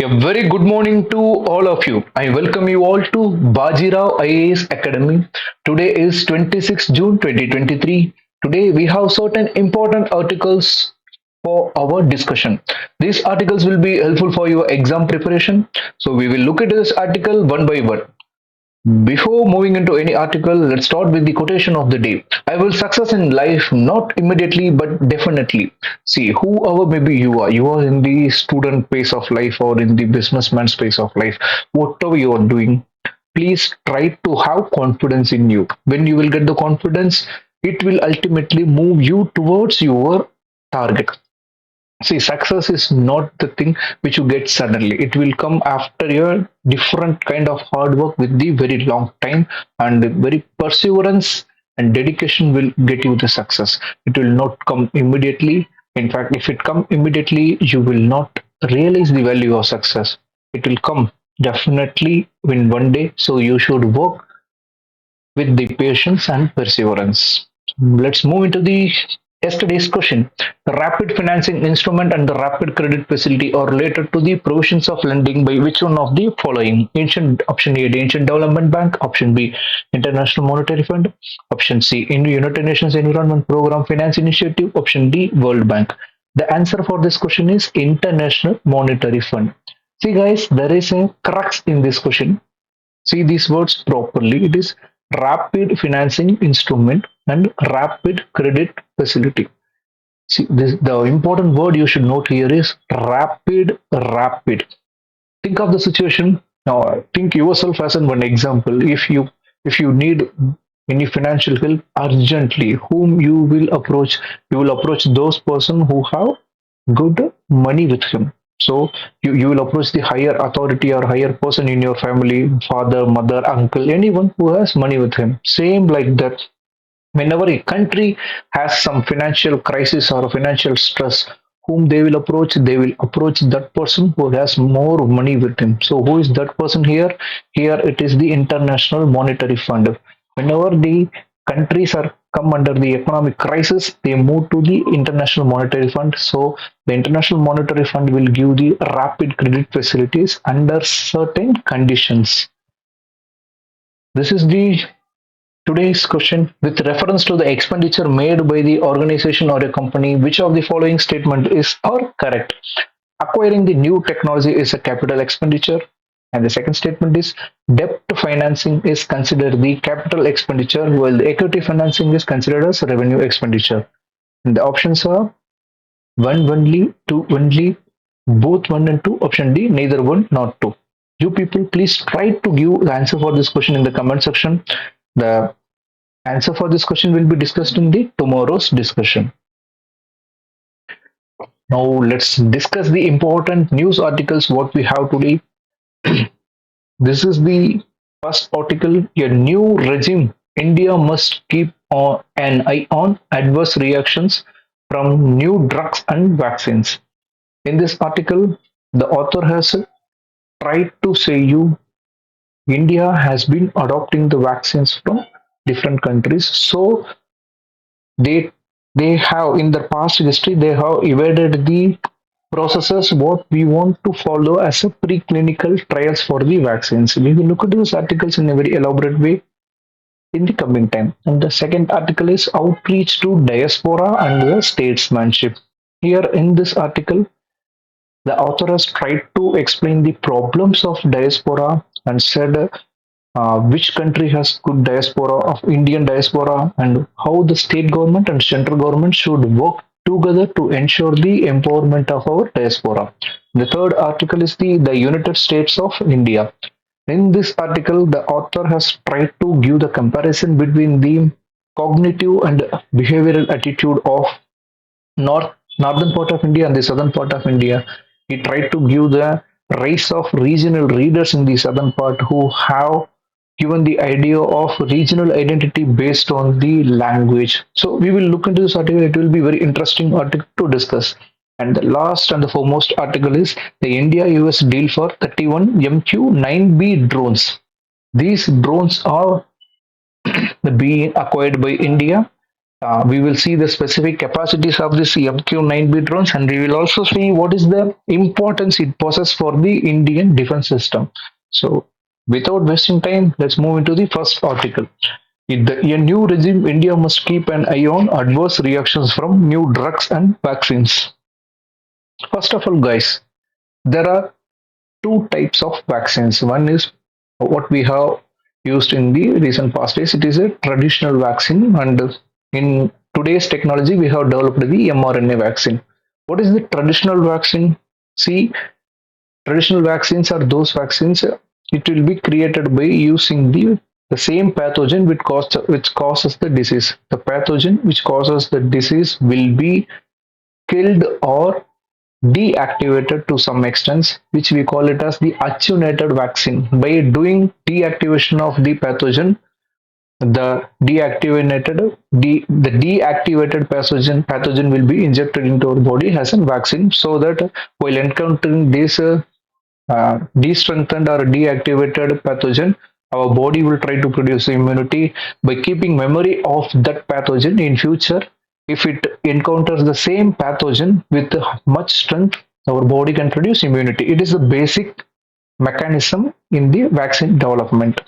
A very good morning to all of you. I welcome you all to Baji Rao IAS Academy. Today is 26th June 2023. Today we have certain important articles for our discussion. These articles will be helpful for your exam preparation. So we will look at this article one by one. Before moving into any article, let's start with the quotation of the day. I will success in life not immediately but definitely. See, whoever maybe you are in the student phase of life or in the businessman space of life, whatever you are doing, please try to have confidence in you. When you will get the confidence, it will ultimately move you towards your target. See, success is not the thing which you get suddenly. It will come after your different kind of hard work with the very long time and very perseverance and dedication will get you the success. It will not come immediately. In fact, if it come immediately, you will not realize the value of success. It will come definitely in one day. So you should work with the patience and perseverance. Let's move into the yesterday's question. The rapid financing instrument and the rapid credit facility are related to the provisions of lending by which one of the following? Ancient option A, the Ancient Development Bank, option B, International Monetary Fund, option C, United Nations Environment Program Finance Initiative, option D, World Bank. The answer for this question is International Monetary Fund. See guys, there is a crux in this question. See these words properly. It is rapid financing instrument and rapid credit facility. See this, the important word you should note here is rapid. Think of the situation now. Think yourself as an one example. If you need any financial help urgently, whom you will approach? You will approach those person who have good money with him. So you will approach the higher authority or higher person in your family, father, mother, uncle, anyone who has money with him. Same like that. Whenever a country has some financial crisis or financial stress, whom they will approach that person who has more money with him. So who is that person here? Here it is the International Monetary Fund. Whenever the countries are come under the economic crisis, they move to the International Monetary Fund. So the International Monetary Fund will give the rapid credit facilities under certain conditions. This is the today's question. With reference to the expenditure made by the organization or a company, which of the following statement is or correct? Acquiring the new technology is a capital expenditure. And the second statement is debt financing is considered the capital expenditure while the equity financing is considered as revenue expenditure. And the options are one only, two only, both one and two. Option D, neither one, not two. You people, please try to give the answer for this question in the comment section. The answer for this question will be discussed in the tomorrow's discussion. Now let's discuss the important news articles what we have today. This is the first article. A new regime. India must keep an eye on adverse reactions from new drugs and vaccines. In this article, the author has tried to say you India has been adopting the vaccines from different countries. So they they have in the past history they have evaded the processes what we want to follow as a preclinical trials for the vaccines. We will look at these articles in a very elaborate way in the coming time. And the second article is outreach to diaspora and the statesmanship. Here in this article, the author has tried to explain the problems of diaspora and said which country has good diaspora of Indian diaspora and how the state government and central government should work together to ensure the empowerment of our diaspora. The third article is the United States of India. In this article, the author has tried to give the comparison between the cognitive and behavioral attitude of northern part of India and the southern part of India. He tried to give the rise of regional leaders in the southern part who have given the idea of regional identity based on the language. So we will look into this article. It will be very interesting article to discuss. And the last and the foremost article is the India-US deal for 31 MQ-9B drones. These drones are being acquired by India We will see the specific capacities of this MQ-9B drones, and we will also see what is the importance it possesses for the Indian defense system. So, without wasting time, let's move into the first article. A new regime, India must keep an eye on adverse reactions from new drugs and vaccines. First of all, guys, there are two types of vaccines. One is what we have used in the recent past days. It is a traditional vaccine, and in today's technology, we have developed the mRNA vaccine. What is the traditional vaccine? See, traditional vaccines are those vaccines. It will be created by using the same pathogen which causes the disease. The pathogen which causes the disease will be killed or deactivated to some extent, which we call it as the attenuated vaccine. By doing deactivation of the pathogen, the deactivated pathogen will be injected into our body as a vaccine, so that while encountering this de-strengthened or deactivated pathogen, our body will try to produce immunity by keeping memory of that pathogen in future. If it encounters the same pathogen with much strength, our body can produce immunity. It is the basic mechanism in the vaccine development.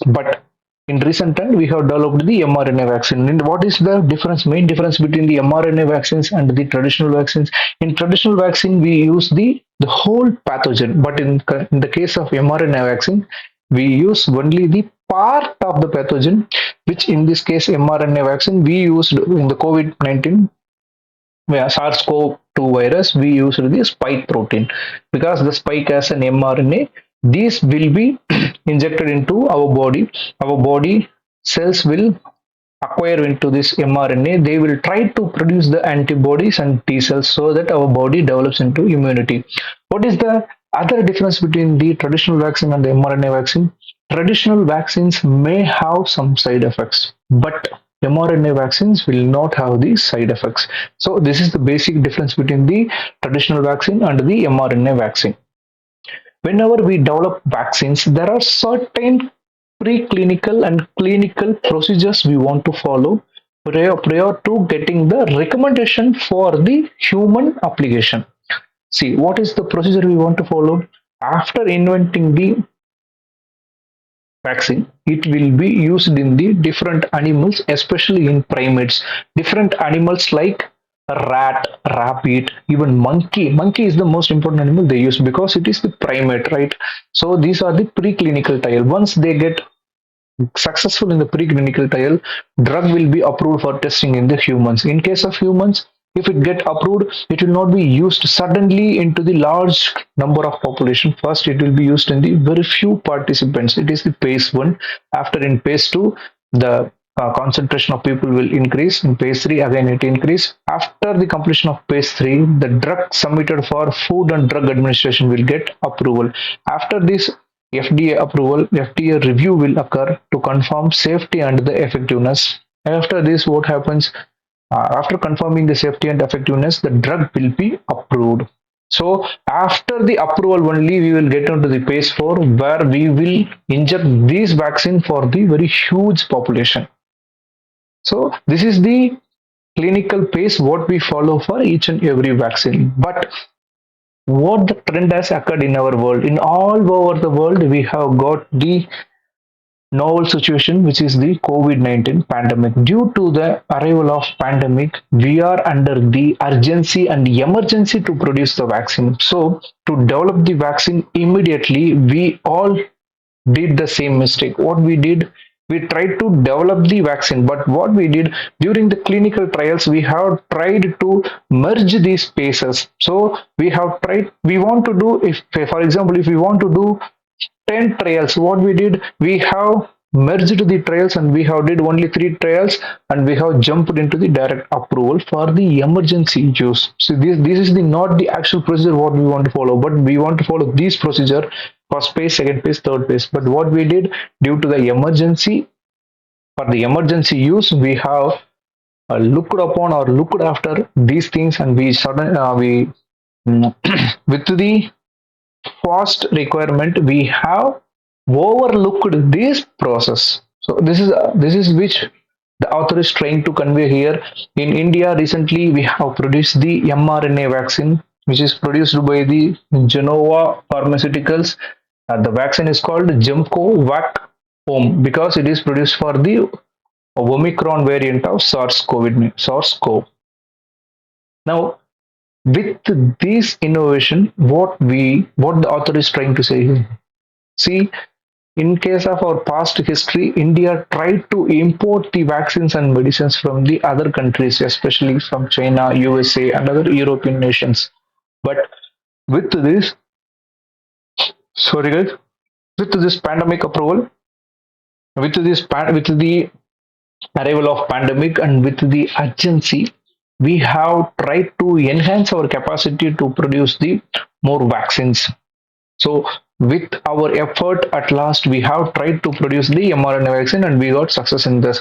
But in recent time, we have developed the mRNA vaccine. And what is the difference? Main difference between the mRNA vaccines and the traditional vaccines? In traditional vaccine, we use the whole pathogen, but in the case of mRNA vaccine, we use only the part of the pathogen, which in this case mRNA vaccine we used in the COVID-19 SARS-CoV-2 virus. We used the spike protein because the spike has an mRNA. These will be injected into our body. Our body cells will acquire into this mRNA. They will try to produce the antibodies and T cells so that our body develops into immunity. What is the other difference between the traditional vaccine and the mRNA vaccine? Traditional vaccines may have some side effects, but mRNA vaccines will not have these side effects. So this is the basic difference between the traditional vaccine and the mRNA vaccine. Whenever we develop vaccines, there are certain preclinical and clinical procedures we want to follow prior to getting the recommendation for the human application. See, what is the procedure we want to follow? After inventing the vaccine, it will be used in the different animals, especially in primates. Different animals like rat, rabbit, even monkey. Monkey is the most important animal they use because it is the primate, right? So these are the preclinical trial. Once they get successful in the preclinical trial, drug will be approved for testing in the humans. In case of humans, if it get approved, it will not be used suddenly into the large number of population. First, it will be used in the very few participants. It is the phase 1. After in phase 2, the concentration of people will increase. In phase 3, again it increase. After the completion of phase 3, the drug submitted for Food and Drug Administration will get approval. After this FDA approval, FDA review will occur to confirm safety and the effectiveness. After this, what happens? After confirming the safety and effectiveness, the drug will be approved. So after the approval only, we will get into the phase 4, where we will inject these vaccine for the very huge population. So this is the clinical phase what we follow for each and every vaccine. But what the trend has occurred in our world, in all over the world, we have got the novel situation, which is the COVID-19 pandemic. Due to the arrival of pandemic, we are under the urgency and emergency to produce the vaccine. So to develop the vaccine immediately, we all did the same mistake. What we did, we tried to develop the vaccine, but what we did during the clinical trials, we have tried to merge these spaces. So we want to do, if for example, if we want to do 10 trials, what we did, we have merged the trials and we have did only 3 trials, and we have jumped into the direct approval for the emergency use. So this is the not the actual procedure what we want to follow, but we want to follow this procedure: first phase, second phase, third phase. But what we did, due to the emergency, for the emergency use, we have looked upon or looked after these things, and we with the fast requirement, we have overlooked this process. So this is which The author is trying to convey here. In India, recently we have produced the mRNA vaccine, which is produced by the Genova Pharmaceuticals. The vaccine is called Gemco Vac Home because it is produced for the Omicron variant of SARS-CoV. Now, with this innovation, what the author is trying to say here. See, in case of our past history, India tried to import the vaccines and medicines from the other countries, especially from China, USA, and other European nations. But with this, sorry guys, with this pandemic approval, with the arrival of pandemic and with the urgency, we have tried to enhance our capacity to produce the more vaccines. So with our effort, at last we have tried to produce the mRNA vaccine and we got success in this.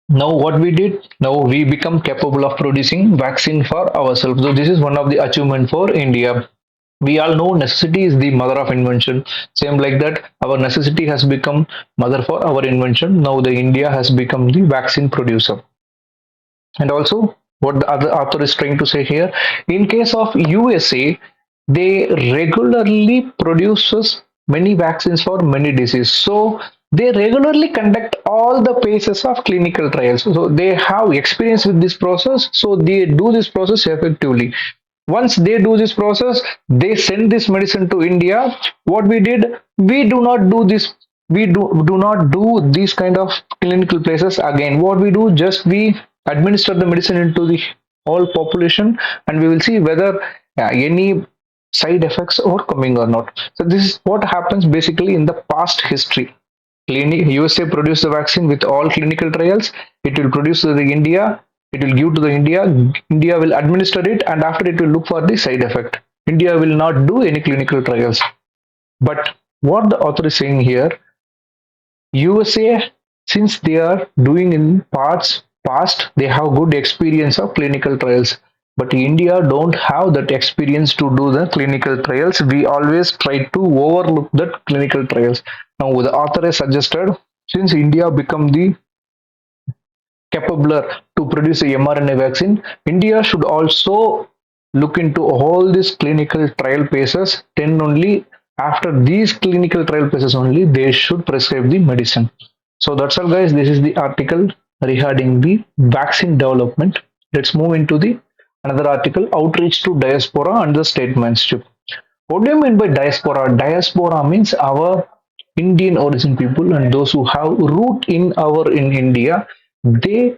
Now what we did, now we become capable of producing vaccine for ourselves. So this is one of the achievement for India. We all know necessity is the mother of invention. Same like that, our necessity has become mother for our invention. Now the India has become the vaccine producer. And also what the other author is trying to say here, in case of USA, they regularly produces many vaccines for many diseases. So they regularly conduct all the phases of clinical trials. So they have experience with this process. So they do this process effectively. Once they do this process, they send this medicine to India. What we did, we do not do this. We do not do these kind of clinical places again. What we do, just we administer the medicine into the whole population, and we will see whether any side effects are coming or not. So this is what happens basically in the past history. USA produced the vaccine with all clinical trials. It will produce to the India. It will give to the India. India will administer it, and after it will look for the side effect. India will not do any clinical trials. But what the author is saying here, USA, since they are doing in parts past, they have good experience of clinical trials. But India don't have that experience to do the clinical trials. We always try to overlook that clinical trials. Now the author has suggested, since India become the capable to produce a mRNA vaccine, India should also look into all these clinical trial phases. Then only after these clinical trial phases only they should prescribe the medicine. So that's all, guys. This is the article regarding the vaccine development. Let's move into the another article: outreach to diaspora and the statesmanship. What do you mean by diaspora? Diaspora means our Indian origin people and those who have root in India. They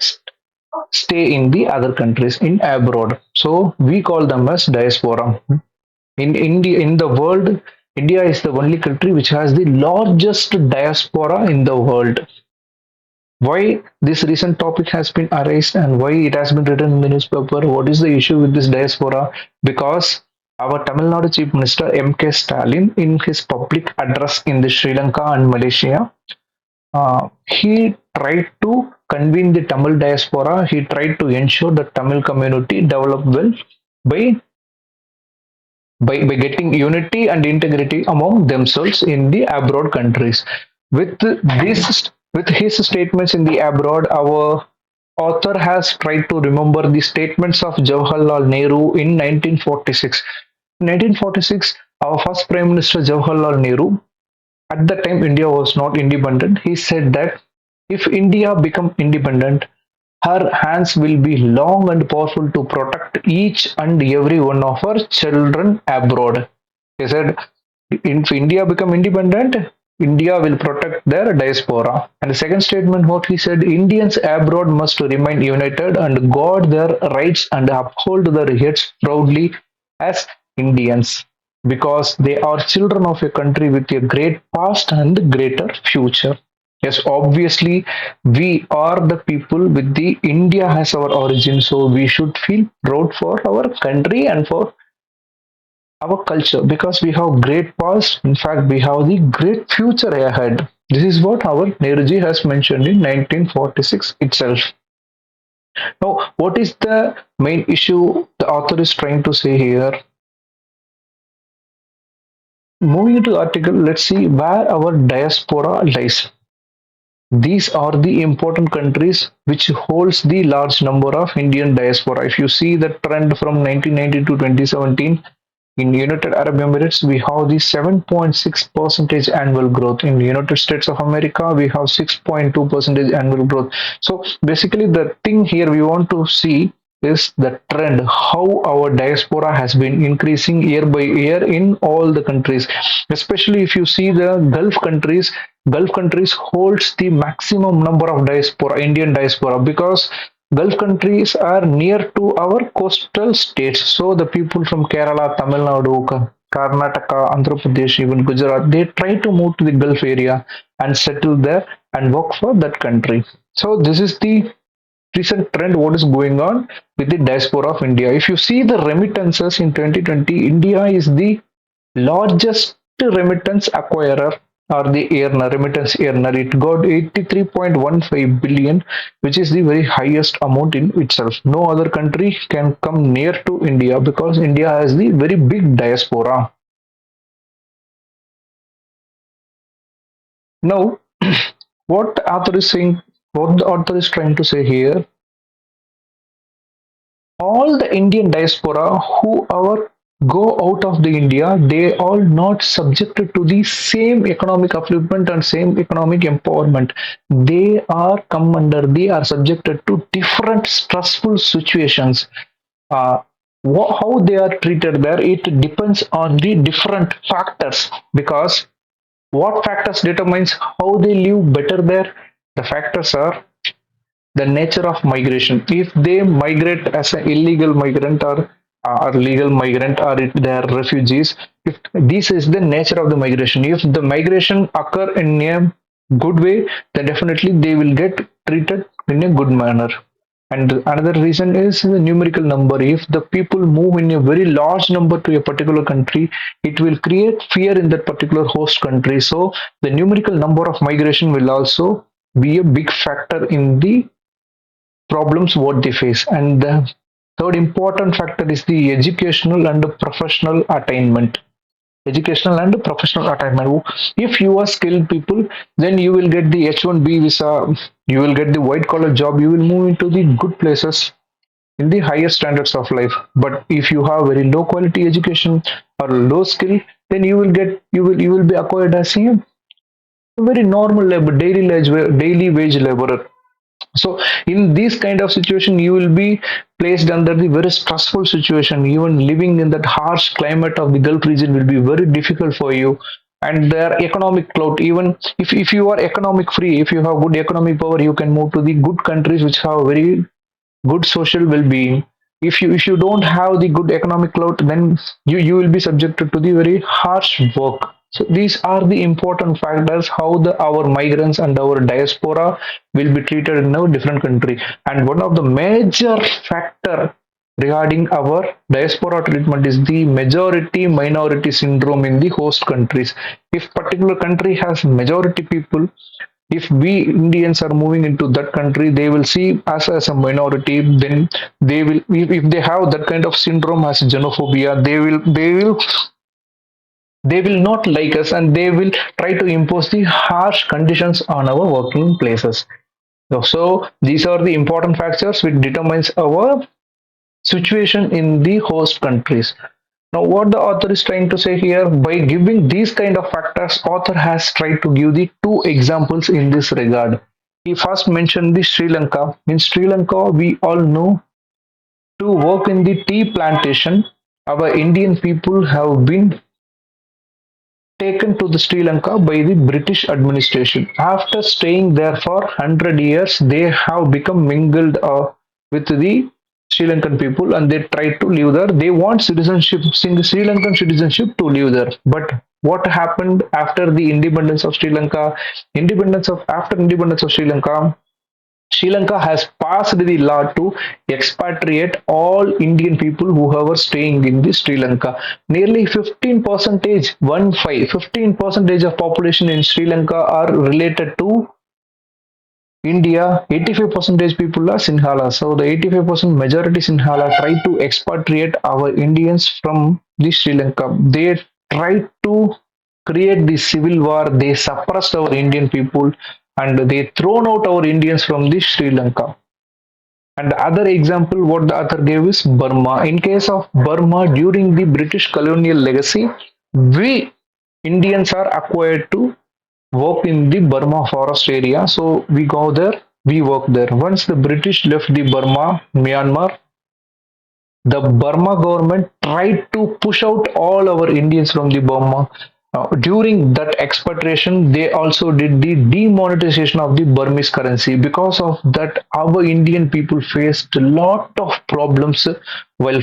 stay in the other countries in abroad. So we call them as diaspora. In India, in the world, India is the only country which has the largest diaspora in the world. Why this recent topic has been raised and why it has been written in the newspaper? What is the issue with this diaspora? Because our Tamil Nadu Chief Minister M.K. Stalin, in his public address in the Sri Lanka and Malaysia, he tried to convene the Tamil diaspora. He tried to ensure the Tamil community develop well by by getting unity and integrity among themselves in the abroad countries. With his statements in the abroad, our author has tried to remember the statements of Jawharlal Nehru in 1946. 1946, our first Prime Minister Jawharlal Nehru, at the time India was not independent, he said that if India become independent, her hands will be long and powerful to protect each and every one of her children abroad. He said, if India become independent, India will protect their diaspora. And the second statement, what he said, Indians abroad must remain united and guard their rights and uphold their rights proudly as Indians, because they are children of a country with a great past and greater future. Yes, obviously, we are the people with the India as our origin, so we should feel proud for our country and for our culture because we have great past. In fact, we have the great future ahead. This is what our Nehruji has mentioned in 1946 itself. Now, what is the main issue the author is trying to say here? Moving into the article, let's see where our diaspora lies. These are the important countries which holds the large number of Indian diaspora. If you see the trend from 1990 to 2017, in United Arab Emirates, we have the 7.6 percentage annual growth. In the United States of America, we have 6.2 percentage annual growth. So basically, the thing here we want to see is the trend, how our diaspora has been increasing year by year in all the countries. Especially if you see the Gulf countries holds the maximum number of diaspora, Indian diaspora, because Gulf countries are near to our coastal states. So the people from Kerala, Tamil Nadu, Karnataka, Andhra Pradesh, even Gujarat, they try to move to the Gulf area and settle there and work for that country. So this is the recent trend what is going on with the diaspora of India. If you see the remittances in 2020, India is the largest remittance acquirer or the earner, remittance earner. It got 83.15 billion, which is the very highest amount in itself. No other country can come near to India because India has the very big diaspora. Now, what author is saying, what the author is trying to say here, all the Indian diaspora who ever go out of the India, they all not subjected to the same economic upliftment and same economic empowerment. They are come under the are subjected to different stressful situations. Uh, how they are treated there, it depends on the different factors, because what factors determines how they live better there. The factors are the nature of migration. If they migrate as an illegal migrant or legal migrant, or if they are refugees, if this is the nature of the migration, if the migration occur in a good way, then definitely they will get treated in a good manner. And another reason is the numerical number. If the people move in a very large number to a particular country, it will create fear in that particular host country. So the numerical number of migration will also be a big factor in the problems what they face. And the third important factor is the educational and professional attainment. Educational and professional attainment. If you are skilled people, then you will get the H1B visa, you will get the white collar job, you will move into the good places in the higher standards of life. But if you have very low quality education or low skill, then you will be acquired as a very normal labor, daily wage laborer. So in this kind of situation, you will be placed under the very stressful situation. Even living in that harsh climate of the Gulf region will be very difficult for you. And their economic clout, even if you are economic free, if you have good economic power, you can move to the good countries which have very good social well-being. If you don't have the good economic clout, then you will be subjected to the very harsh work. So these are the important factors how the our migrants and our diaspora will be treated in a different country. And one of the major factor regarding our diaspora treatment is the majority minority syndrome in the host countries. If particular country has majority people, if we Indians are moving into that country, they will see us as a minority. Then they will, if they have that kind of syndrome as xenophobia, they will not like us, and they will try to impose the harsh conditions on our working places. So these are the important factors which determines our situation in the host countries. Now, what the author is trying to say here, by giving these kind of factors, author has tried to give the two examples in this regard. He first mentioned the Sri Lanka. In Sri Lanka, we all know, to work in the tea plantation, our Indian people have been taken to the Sri Lanka by the British administration. After staying there for 100 years, they have become mingled with the Sri Lankan people, and they try to live there. They want citizenship, Sri Lankan citizenship, to live there. But what happened after the independence of Sri Lanka? Independence of Sri Lanka, Sri Lanka has passed the law to expatriate all Indian people who are staying in the Sri Lanka. Nearly 15 percentage, 15 percentage of population in Sri Lanka are related to India. 85 percentage people are Sinhala. So the 85% majority Sinhala try to expatriate our Indians from the Sri Lanka. They try to create the civil war. They suppressed our Indian people, and they thrown out our Indians from the Sri Lanka. And the other example, what the author gave is Burma. In case of Burma, during the British colonial legacy, we Indians are acquired to work in the Burma forest area. So we go there, we work there. Once the British left the Burma, Myanmar, the Burma government tried to push out all our Indians from the Burma. During that expatriation, they also did the demonetization of the Burmese currency. Because of that, our Indian people faced a lot of problems while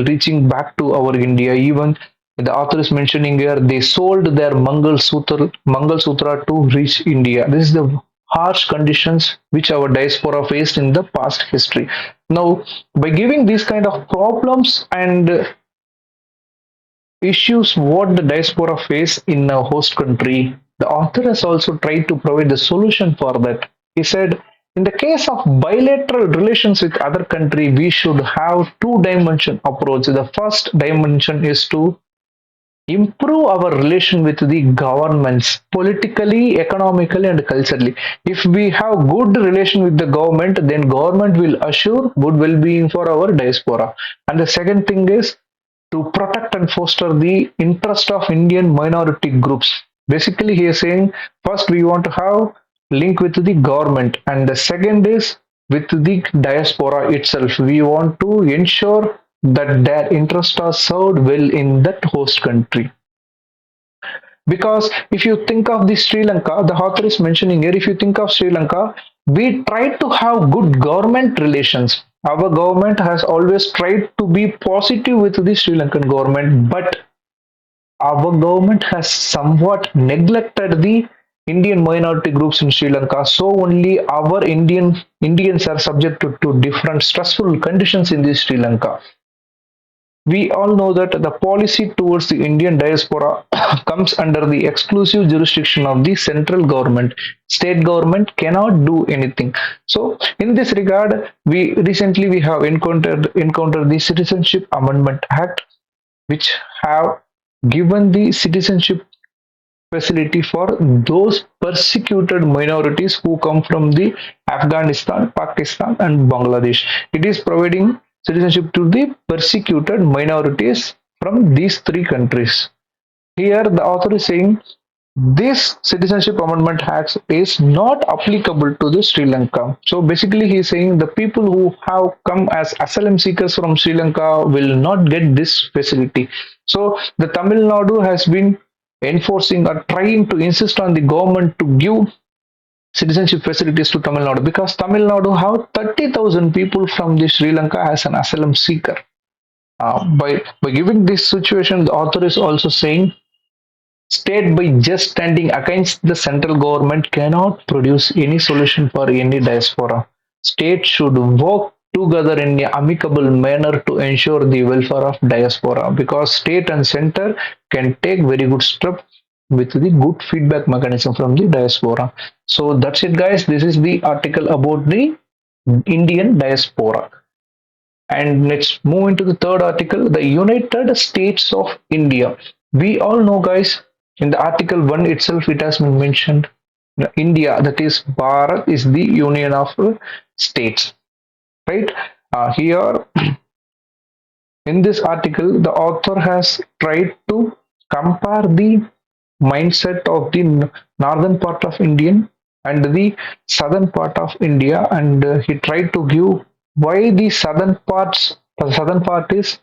reaching back to our India. Even the author is mentioning here, they sold their Mangal Sutra to reach India. This is the harsh conditions which our diaspora faced in the past history. Now, by giving these kind of problems and issues what the diaspora face in a host country, the author has also tried to provide the solution for that. He said, in the case of bilateral relations with other country, we should have two-dimension approach. The first dimension is to improve our relation with the governments politically, economically, and culturally. If we have good relation with the government, then government will assure good well-being for our diaspora. And the second thing is to protect and foster the interest of Indian minority groups. Basically, he is saying first we want to have link with the government, and the second is with the diaspora itself. We want to ensure that their interests are served well in that host country. Because if you think of the Sri Lanka, the author is mentioning here, if you think of Sri Lanka, we try to have good government relations. Our government has always tried to be positive with the Sri Lankan government, but our government has somewhat neglected the Indian minority groups in Sri Lanka. So only our Indians are subjected to different stressful conditions in the Sri Lanka. We all know that the policy towards the Indian diaspora comes under the exclusive jurisdiction of the central government. State government cannot do anything. So, in this regard, we have encountered the Citizenship Amendment Act, which have given the citizenship facility for those persecuted minorities who come from the Afghanistan, Pakistan, and Bangladesh. It is providing citizenship to the persecuted minorities from these three countries. Here, the author is saying this Citizenship Amendment Act is not applicable to the Sri Lanka. So basically, he is saying the people who have come as asylum seekers from Sri Lanka will not get this facility. So the Tamil Nadu has been enforcing or trying to insist on the government to give citizenship facilities to Tamil Nadu, because Tamil Nadu have 30,000 people from the Sri Lanka as an asylum seeker. By giving this situation, the author is also saying state by just standing against the central government cannot produce any solution for any diaspora. State should work together in an amicable manner to ensure the welfare of diaspora, because state and center can take very good steps with the good feedback mechanism from the diaspora. So that's it, guys. This is the article about the Indian diaspora. And let's move into the third article, the United States of India. We all know, guys, in the article 1 itself, it has been mentioned India, that is Bharat, is the union of states, right? Here in this article, the author has tried to compare the mindset of the northern part of India and the southern part of India, and he tried to give why the southern part is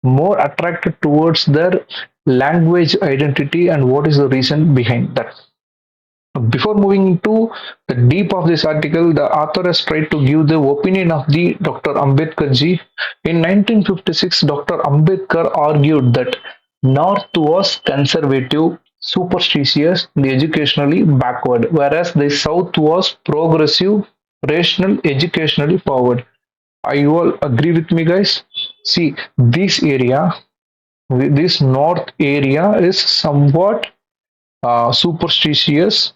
more attracted towards their language identity and what is the reason behind that. Before moving into the deep of this article, the author has tried to give the opinion of the Dr. Ambedkar ji. In 1956, Dr. Ambedkar argued that North was conservative, superstitious, and educationally backward, whereas the South was progressive, rational, educationally forward. Are you all agree with me, guys? See, this north area is somewhat superstitious,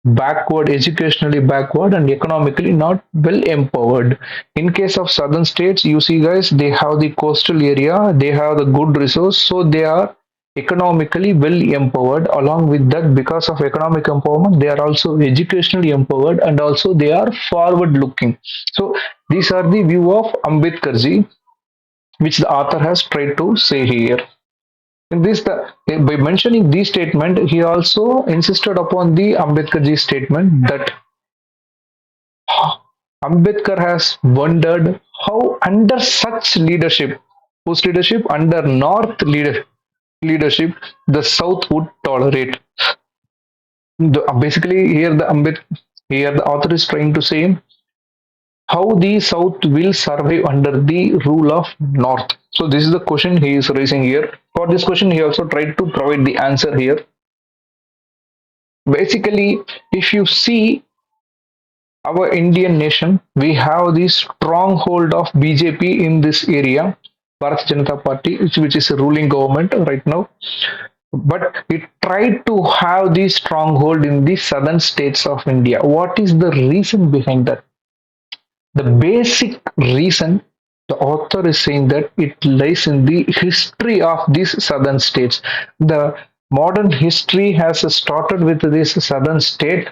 backward, educationally backward, and economically not well empowered. In case of southern states, you see, guys, they have the coastal area, they have the good resource, so they are economically well empowered. Along with that, because of economic empowerment, they are also educationally empowered, and also they are forward looking. So these are the view of Ambedkar ji, which the author has tried to say here. In this, by mentioning this statement, he also insisted upon the Ambedkar ji statement that Ambedkar has wondered how, under such leadership, whose leadership, under leadership, the South would tolerate. Basically, here the author is trying to say how the South will survive under the rule of North. So this is the question he is raising here. For this question, he also tried to provide the answer here. Basically, if you see our Indian nation, we have the stronghold of BJP in this area, Bharat Janata Party, which is a ruling government right now. But it tried to have the stronghold in the southern states of India. What is the reason behind that? The basic reason, the author is saying that it lies in the history of these southern states. The modern history has started with this southern state.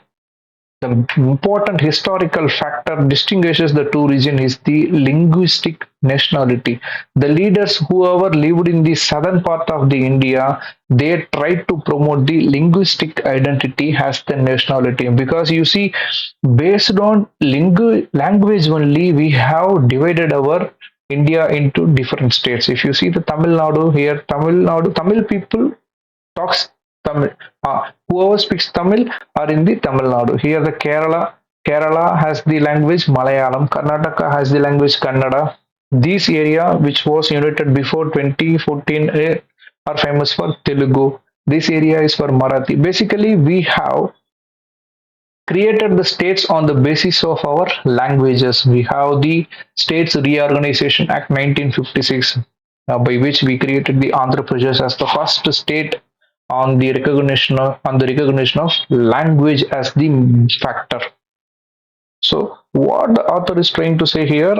The important historical factor distinguishes the two regions is the linguistic nationality. The leaders, whoever lived in the southern part of the India, they tried to promote the linguistic identity as the nationality. Because you see, based on language only, we have divided our India into different states. If you see the Tamil Nadu here, Tamil people talks Tamil. Whoever speaks Tamil are in the Tamil Nadu. Here the Kerala has the language Malayalam. Karnataka has the language Kannada. This area, which was united before 2014, are famous for Telugu. This area is for Marathi. Basically, we have created the states on the basis of our languages. We have the States Reorganization Act 1956, by which we created the Andhra Pradesh as the first state on the recognition of language as the factor. So what the author is trying to say here,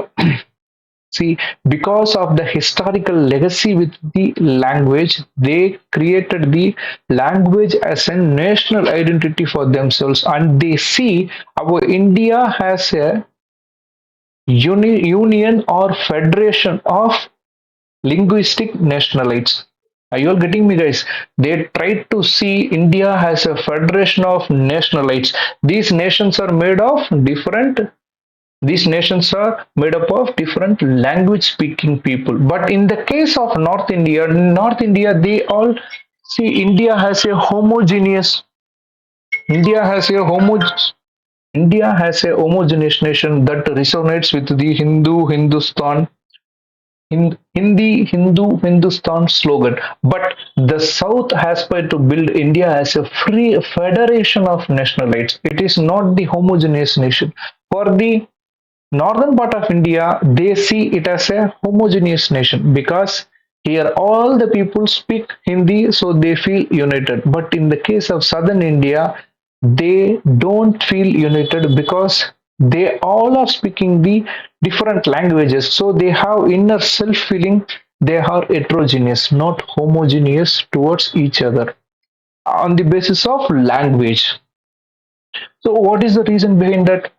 see, because of the historical legacy with the language, they created the language as a national identity for themselves, and they see our India has a union or federation of linguistic nationalities. Are you all getting me, guys? They try to see India as a federation of nationalities. These nations are made of different. These nations are made up of different language speaking people. But in the case of North India, they all see India has a homogeneous. India has a homo. India has a homogeneous nation that resonates with the Hindustan in the Hindu Hindustan slogan. But the South aspired to build India as a free federation of nationalities. It is not the homogeneous nation. For the northern part of India, they see it as a homogeneous nation because here all the people speak Hindi, so they feel united. But in the case of southern India, they don't feel united because they all are speaking the different languages. So they have inner self feeling. They are heterogeneous, not homogeneous towards each other on the basis of language. So, what is the reason behind that?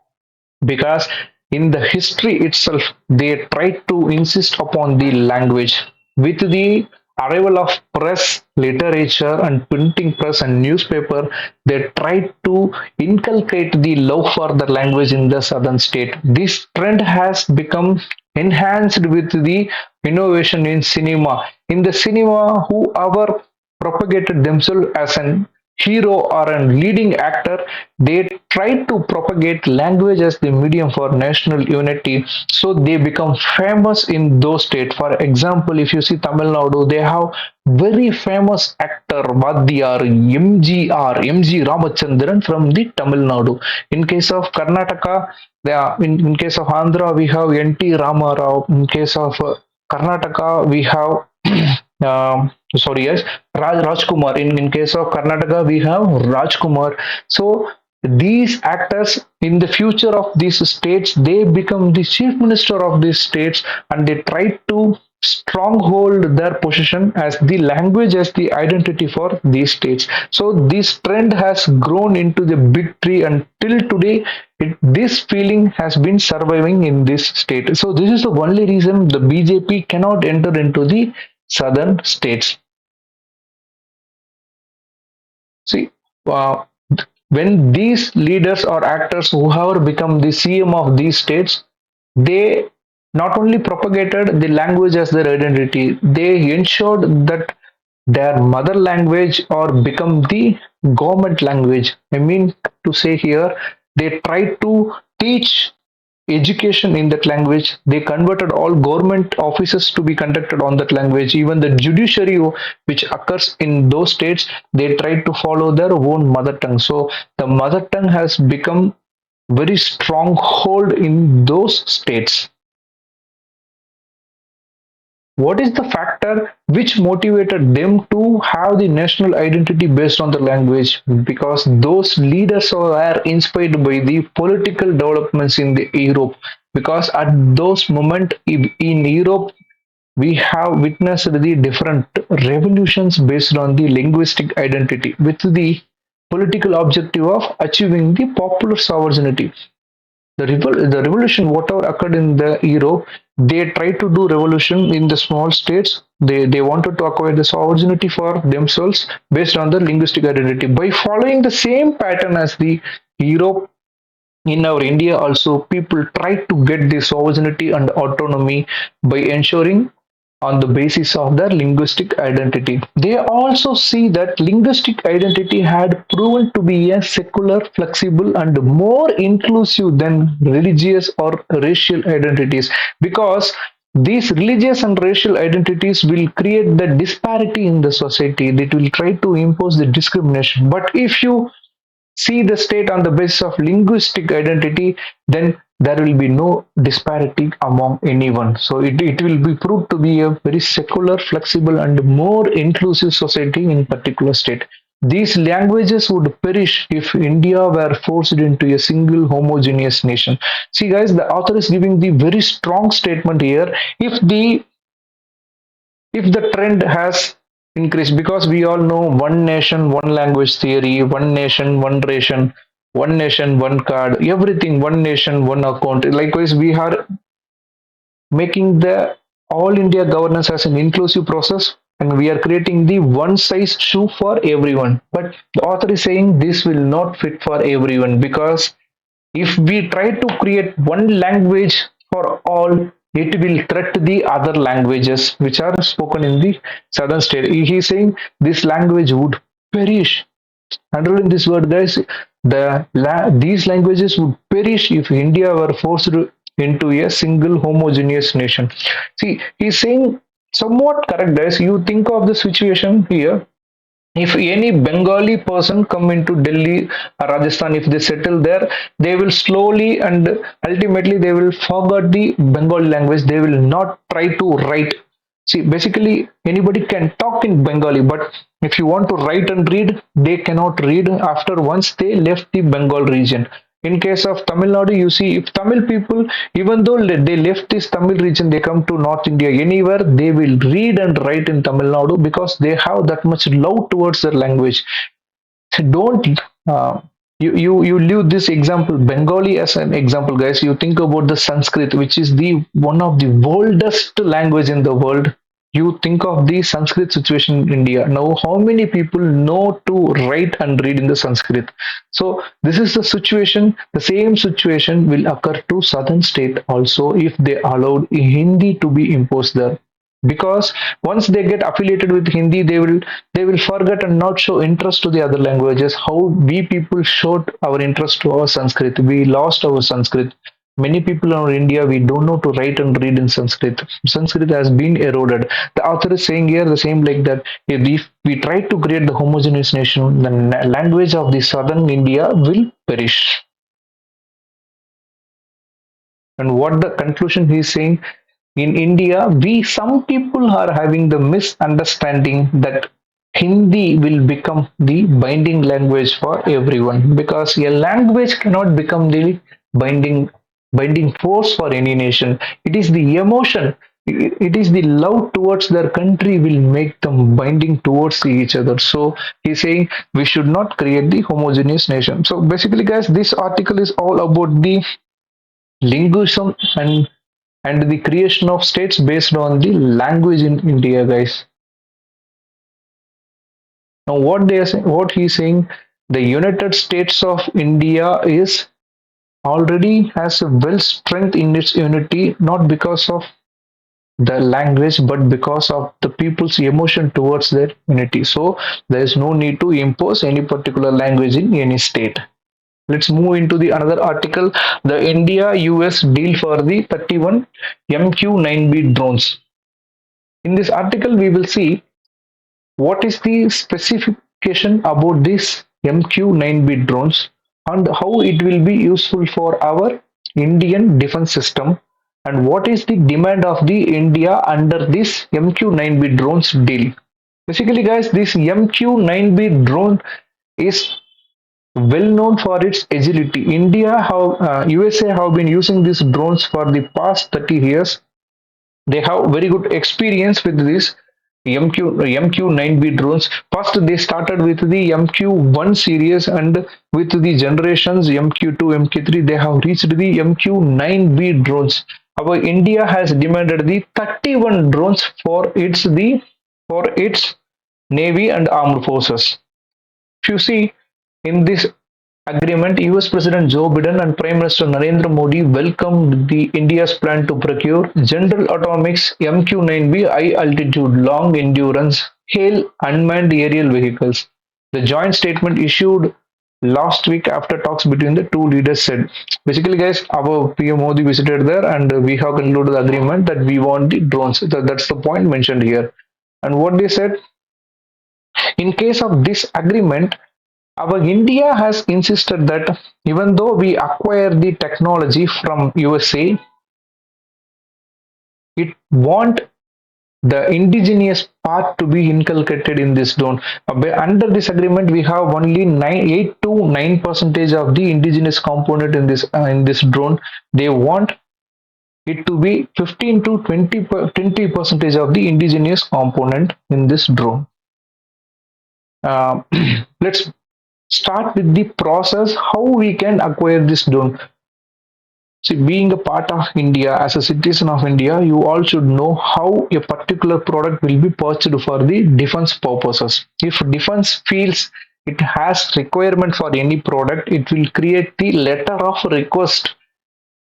Because in the history itself they tried to insist upon the language. With the arrival of press, literature and printing press and newspaper, they tried to inculcate the love for the language in the southern state. This trend has become enhanced with the innovation in cinema. In the cinema, whoever propagated themselves as an hero or a leading actor, they try to propagate language as the medium for national unity. So they become famous in those states. For example, if you see Tamil Nadu, they have very famous actor Vadiyar MG Ramachandran from the Tamil Nadu. In case of Karnataka, in case of Andhra, we have NT Ramarao. In case of Karnataka, we have yes, Rajkumar. In case of Karnataka, we have Rajkumar. So these actors in the future of these states, they become the chief minister of these states, and they try to stronghold their position as the language as the identity for these states. So this trend has grown into the big tree, and till today this feeling has been surviving in this state. So this is the only reason the BJP cannot enter into the southern states. See, uh, when these leaders or actors, whoever become the CM of these states, they not only propagated the language as their identity, they ensured that their mother language or become the government language. I mean to say here, they try to teach education in that language. They converted all government offices to be conducted on that language. Even the judiciary which occurs in those states, they try to follow their own mother tongue. So the mother tongue has become very strong hold in those states. What is the factor which motivated them to have the national identity based on the language? Because those leaders are inspired by the political developments in the Europe. Because at those moment in Europe, we have witnessed the different revolutions based on the linguistic identity with the political objective of achieving the popular sovereignty. The revolution whatever occurred in the Europe, they tried to do revolution in the small states. They wanted to acquire the sovereignty for themselves based on the linguistic identity by following the same pattern as the Europe. In our India also, people try to get the sovereignty and autonomy by ensuring on the basis of their linguistic identity. They also see that linguistic identity had proven to be a secular, flexible, and more inclusive than religious or racial identities, because these religious and racial identities will create the disparity in the society. It will try to impose the discrimination. But if you see the state on the basis of linguistic identity, then there will be no disparity among anyone. So it will be proved to be a very secular, flexible, and more inclusive society in particular state. These languages would perish if India were forced into a single homogeneous nation. See, guys, the author is giving the very strong statement here. If the trend has increased, because we all know one nation one language theory, one nation one ration, one nation one card, everything one nation one account. Likewise, we are making the all India governance as an inclusive process, and we are creating the one size shoe for everyone. But the author is saying this will not fit for everyone, because if we try to create one language for all, it will threat the other languages which are spoken in the southern state. He is saying this language would perish. Underline this word, guys. These languages would perish if India were forced into a single homogeneous nation. See, he's saying somewhat correct, guys. You think of the situation here. If any Bengali person come into Delhi or Rajasthan, if they settle there, they will slowly and ultimately they will forget the Bengali language. They will not try to write. See, basically anybody can talk in Bengali, but if you want to write and read, they cannot read after once they left the Bengal region. In case of Tamil Nadu, you see, if Tamil people, even though they left this Tamil region, they come to North India, anywhere, they will read and write in Tamil Nadu because they have that much love towards their language. So don't you leave this example Bengali as an example, guys. You think about the Sanskrit, which is the one of the oldest language in the world. You think of the Sanskrit situation in India. Now, how many people know to write and read in the Sanskrit? So this is the situation. The same situation will occur to southern state also if they allowed Hindi to be imposed there. Because once they get affiliated with Hindi, they will forget and not show interest to the other languages. How we people showed our interest to our Sanskrit, we lost our Sanskrit. Many people in India, we don't know to write and read in Sanskrit. Sanskrit has been eroded. The author is saying here the same, like that if we try to create the homogeneous nation, the language of the southern India will perish. And what the conclusion he is saying, in India, some people are having the misunderstanding that Hindi will become the binding language for everyone, because a language cannot become the binding binding force for any nation. It is the emotion. It is the love towards their country will make them binding towards each other. So he's saying we should not create the homogeneous nation. So basically, guys, this article is all about the linguism and the creation of states based on the language in India, guys. Now, what he's saying, the United States of India is already has a well strength in its unity, not because of the language, but because of the people's emotion towards their unity. So there is no need to impose any particular language in any state. Let's move into the another article. The India US deal for the 31 MQ-9B drones. In this article, we will see what is the specification about this MQ-9B drones and how it will be useful for our Indian defense system, and what is the demand of the India under this MQ-9B drones deal. Basically, guys, this MQ-9B drone is well known for its agility. USA have been using these drones for the past 30 years. They have very good experience with this MQ-9B drones. First, they started with the MQ-1 series, and with the generations MQ-2, MQ-3, they have reached the MQ-9B drones. Our India has demanded the 31 drones for its navy and armed forces. If you see in this agreement, US President Joe Biden and Prime Minister Narendra Modi welcomed the India's plan to procure General Atomics MQ-9B high-altitude, long-endurance, HALE unmanned aerial vehicles. The joint statement issued last week after talks between the two leaders said. Basically, guys, our PM Modi visited there, and we have concluded the agreement that we want the drones. That's the point mentioned here. And what they said, in case of this agreement, our India has insisted that even though we acquire the technology from USA, it want the indigenous part to be inculcated in this drone. Under this agreement, we have only 8 to 9 percentage of the indigenous component in this drone. They want it to be 15 to 20 percentage of the indigenous component in this drone. Let's start with the process how we can acquire this drone. See, being a part of India, as a citizen of India, you all should know how a particular product will be purchased for the defense purposes. If defense feels it has requirement for any product, it will create the letter of request.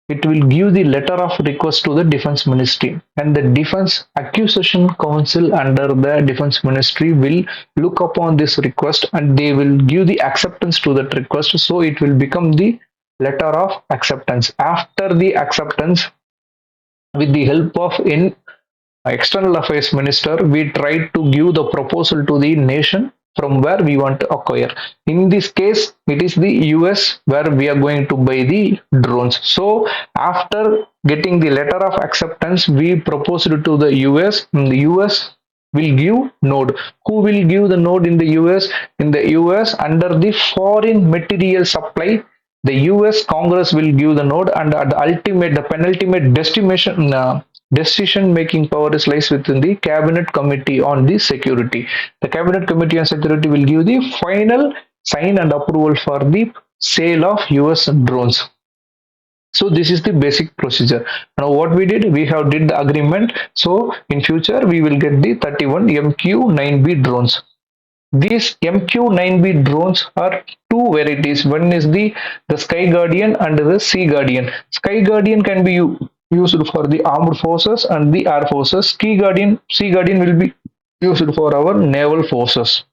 It will give the letter of request to the Defense Ministry, and the Defense Acquisition Council under the Defense Ministry will look upon this request, and they will give the acceptance to that request. So it will become the letter of acceptance. After the acceptance, with the help of External Affairs Minister, we try to give the proposal to the nation from where we want to acquire. In this case, it is the US where we are going to buy the drones. So after getting the letter of acceptance, we proposed to the US. The US will give node. Who will give the node in the US? In the US, under the foreign material supply, the US Congress will give the node, and at the penultimate decision making power is lies within the Cabinet Committee on the Security. The Cabinet Committee on Security will give the final sign and approval for the sale of US drones. So this is the basic procedure. Now what we did, we have did the agreement. So in future we will get the 31 MQ-9B drones. These MQ-9B drones are two varieties. One is the Sky Guardian and the Sea Guardian. Sky Guardian can be used for the armed forces and the air forces. Sea Guardian will be used for our naval forces.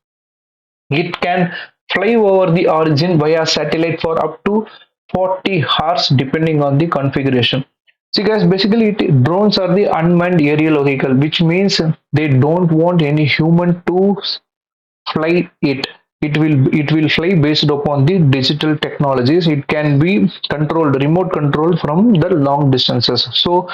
It can fly over the origin via satellite for up to 40 hours depending on the configuration. See guys, basically drones are the unmanned aerial vehicle, which means they don't want any human to fly it. It will fly based upon the digital technologies. It can be controlled, remote control from the long distances. So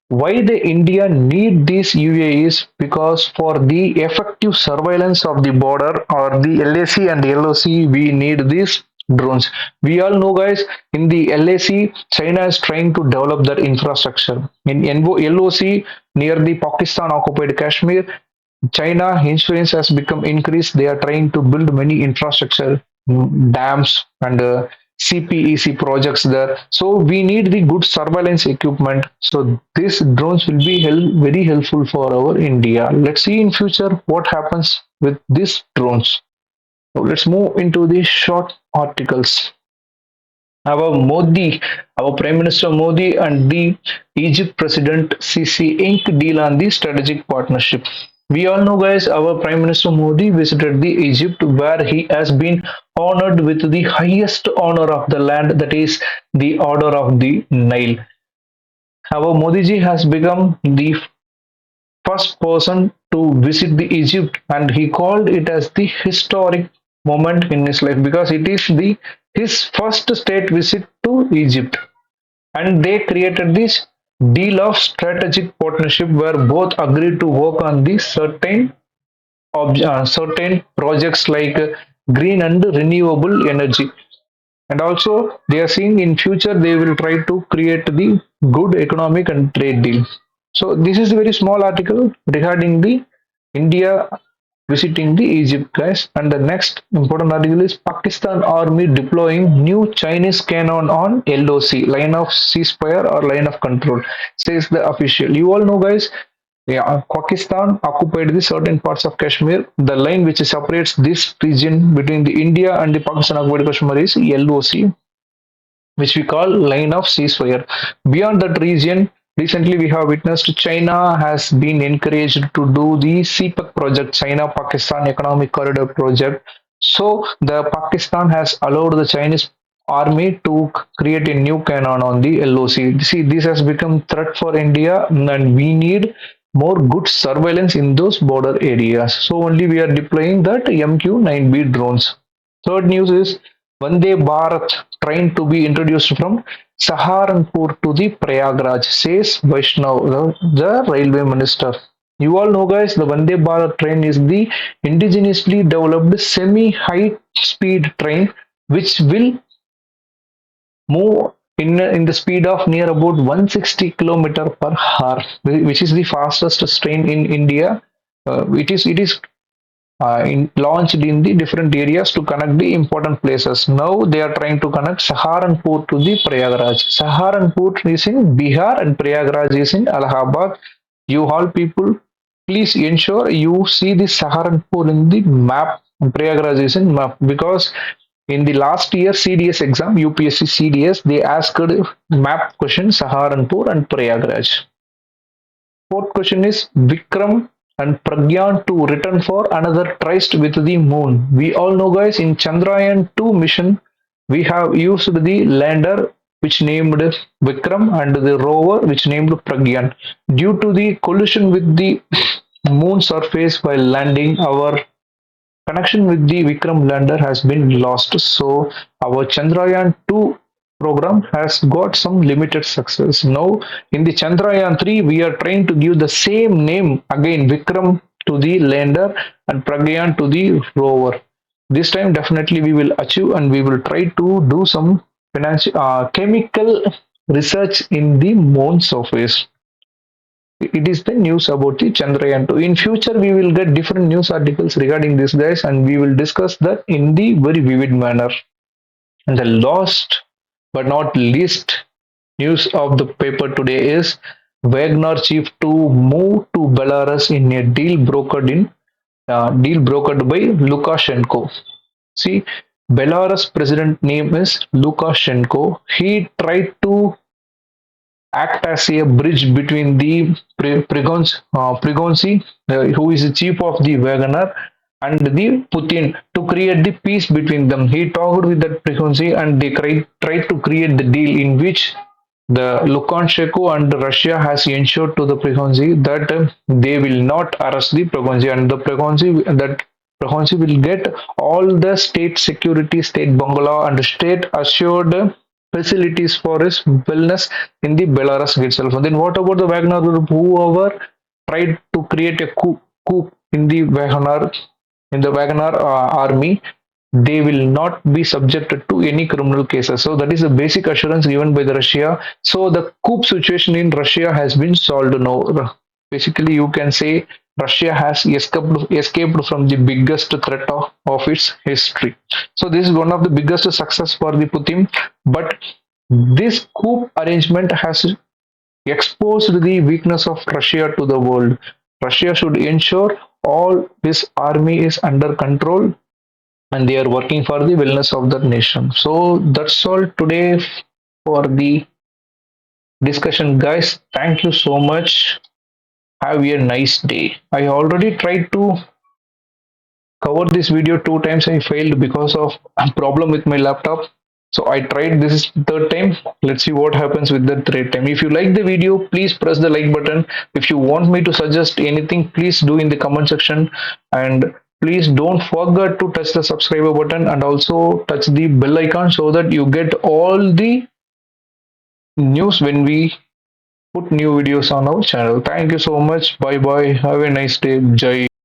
why the India need these UAVs? Because for the effective surveillance of the border or the LAC and LOC, we need these drones. We all know, guys, in the LAC, China is trying to develop their infrastructure. In LOC, near the Pakistan occupied Kashmir, China influence has become increased. They are trying to build many infrastructure, dams and CPEC projects there. So we need the good surveillance equipment. So these drones will be very helpful for our India. Let's see in future what happens with these drones. So let's move into the short articles. Our Prime Minister Modi and the Egypt President Sisi ink deal on the strategic partnership. We all know, guys, our Prime Minister Modi visited the Egypt where he has been honored with the highest honor of the land, that is the Order of the Nile. Our Modi ji has become the first person to visit the Egypt, and he called it as the historic moment in his life because it is the his first state visit to Egypt, and they created this deal of strategic partnership where both agreed to work on the certain projects like green and renewable energy, and also they are seeing in future they will try to create the good economic and trade deal. So this is a very small article regarding the India visiting the Egypt, guys. And the next important article is Pakistan army deploying new Chinese cannon on LOC, line of ceasefire or line of control, says the official. You all know, guys, yeah, Pakistan occupied the certain parts of Kashmir. The line which separates this region between the India and the Pakistan occupied Kashmir is LOC, which we call line of ceasefire. Beyond that region, recently we have witnessed China has been encouraged to do the CPEC project, China Pakistan Economic Corridor project. So the Pakistan has allowed the Chinese army to create a new cannon on the LOC. See, this has become threat for India, and we need more good surveillance in those border areas. So only we are deploying that MQ-9B drones. Third news is Vande Bharat train to be introduced from Saharanpur to the Prayagraj, says Vaishnav, the railway minister. You all know, guys, the Vande Bharat train is the indigenously developed semi-high speed train which will move in the speed of near about 160 kilometer per hour, which is the fastest train in India. It is launched in the different areas to connect the important places. Now they are trying to connect Saharanpur to the Prayagraj. Saharanpur is in Bihar and Prayagraj is in Allahabad. You all people, please ensure you see the Saharanpur in the map. Prayagraj is in map because in the last year CDS exam, UPSC CDS, they asked map question Saharanpur and Prayagraj. Fourth question is Vikram and Pragyan to return for another tryst with the moon. We all know, guys, in Chandrayaan 2 mission, we have used the lander which named Vikram and the rover which named Pragyan. Due to the collision with the moon surface while landing, our connection with the Vikram lander has been lost. So our Chandrayaan 2 program has got some limited success. Now in the Chandrayaan 3, we are trying to give the same name again, Vikram to the lander and Pragyan to the rover. This time definitely we will achieve, and we will try to do some chemical research in the moon surface. It is the news about the Chandrayaan 2. In future, we will get different news articles regarding this, guys, and we will discuss that in the very vivid manner. And the last but not least news of the paper today is Wagner chief to move to Belarus in a deal brokered by Lukashenko. See, Belarus president name is Lukashenko. He tried to act as a bridge between the Prigozhin, who is the chief of the Wagner, and the Putin to create the peace between them. He talked with that Prigozhin, and they tried to create the deal in which the Lukashenko and Russia has ensured to the Prigozhin that they will not arrest the Prigozhin, and the Prigozhin will get all the state security, state bungalow, and state assured facilities for his wellness in the Belarus itself. And then what about the Wagner group? Whoever tried to create a coup in the Wagner army, they will not be subjected to any criminal cases. So that is the basic assurance given by the Russia. So the coup situation in Russia has been solved now. Basically, you can say Russia has escaped from the biggest threat of its history. So this is one of the biggest success for the Putin. But this coup arrangement has exposed the weakness of Russia to the world. Russia should ensure all this army is under control and they are working for the wellness of the nation. So that's all today for the discussion, guys. Thank you so much. Have a nice day. I already tried to cover this video two times. I failed because of a problem with my laptop. So I tried this is third time. Let's see what happens with the third time. If you like the video, please press the like button. If you want me to suggest anything, please do in the comment section. And please don't forget to touch the subscriber button and also touch the bell icon so that you get all the news when we put new videos on our channel. Thank you so much. Bye bye. Have a nice day. Jai.